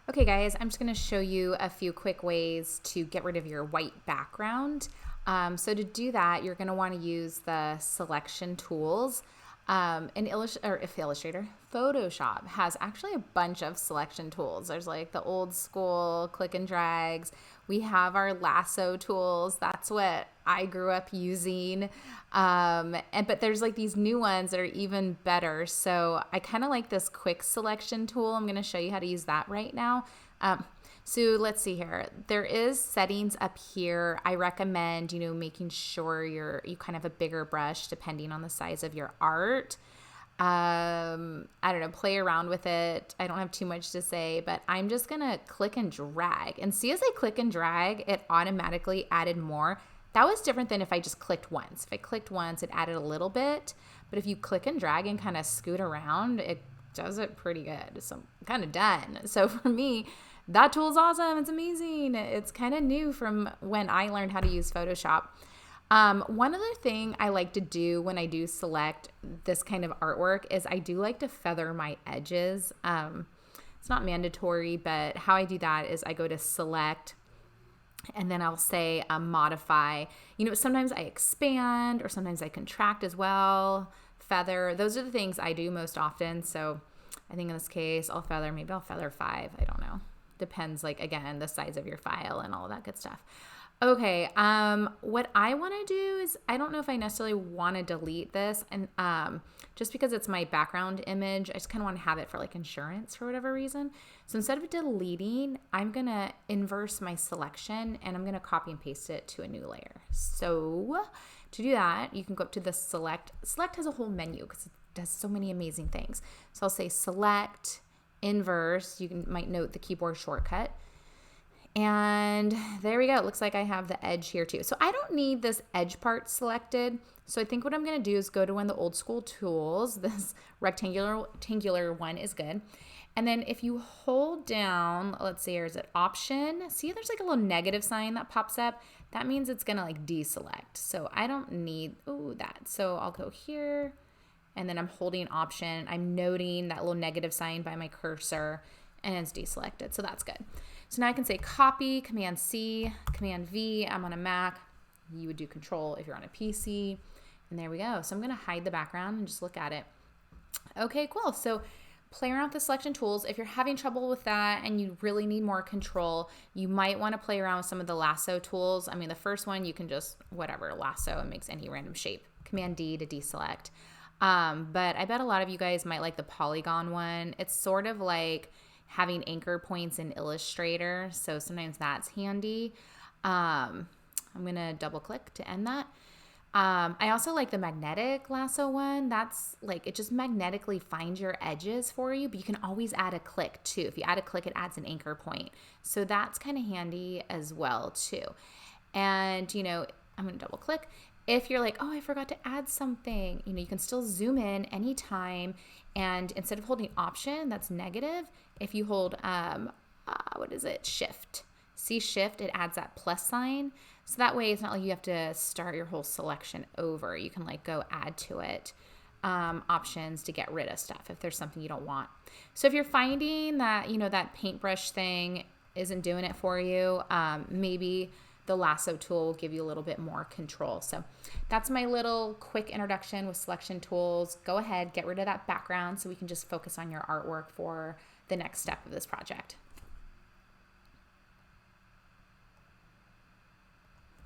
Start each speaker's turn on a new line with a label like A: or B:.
A: Okay guys, I'm just going to show you a few quick ways to get rid of your white background. So to do that, you're going to want to use the selection tools. If Illustrator, Photoshop has actually a bunch of selection tools. There's like the old school click and drags. We have our lasso tools. That's what I grew up using. But there's like these new ones that are even better. So I kind of like this quick selection tool. I'm going to show you how to use that right now. So let's see here. There is settings up here. I recommend, making sure you kind of have a bigger brush depending on the size of your art. I don't know, play around with it. I don't have too much to say, but I'm just going to click and drag. And see, as I click and drag, it automatically added more. That was different than if I just clicked once. If I clicked once, it added a little bit. But if you click and drag and kind of scoot around, it does it pretty good. So I'm kind of done. So for me, that tool is awesome. It's amazing. It's kind of new from when I learned how to use Photoshop. One other thing I like to do when I do select this kind of artwork is I do like to feather my edges. It's not mandatory, but how I do that is I go to select and then I'll say modify. Sometimes I expand or sometimes I contract as well. Feather. Those are the things I do most often. So I think in this case, maybe I'll feather 5. I don't know. Depends, again, the size of your file and all of that good stuff. Okay, what I want to do is, I don't know if I necessarily want to delete this, and just because it's my background image, I just kind of want to have it for insurance for whatever reason. So instead of deleting, I'm going to inverse my selection, and I'm going to copy and paste it to a new layer. So to do that, you can go up to the select. Select has a whole menu because it does so many amazing things. So I'll say select, inverse. Might note the keyboard shortcut. And there we go. It looks like I have the edge here too. So I don't need this edge part selected. So I think what I'm going to do is go to one of the old school tools. This rectangular one is good. And then if you hold down, let's see, is it option? See, there's a little negative sign that pops up. That means it's going to deselect. So I don't need that. So I'll go here and then I'm holding option. I'm noting that little negative sign by my cursor and it's deselected. So that's good. So now I can say copy, Command C, Command V. I'm on a Mac. You would do Control if you're on a PC. And there we go. So I'm going to hide the background and just look at it. Okay, cool. So play around with the selection tools. If you're having trouble with that and you really need more control, you might want to play around with some of the lasso tools. I mean, the first one, you can just, lasso, and makes any random shape. Command D to deselect. But I bet a lot of you guys might like the polygon one. It's sort of like having anchor points in Illustrator, so sometimes that's handy. I'm going to double click to end that. I also like the magnetic lasso one. That's it just magnetically finds your edges for you, but you can always add a click too. If you add a click, it adds an anchor point. So that's kind of handy as well too. And, I'm going to double click. If you're oh, I forgot to add something, you can still zoom in anytime. And instead of holding option, that's negative. If you hold, shift. See shift, it adds that plus sign. So that way it's not like you have to start your whole selection over. You can go add to it options to get rid of stuff if there's something you don't want. So if you're finding that, that paintbrush thing isn't doing it for you, maybe the lasso tool will give you a little bit more control. So that's my little quick introduction with selection tools. Go ahead, get rid of that background so we can just focus on your artwork for the next step of this project.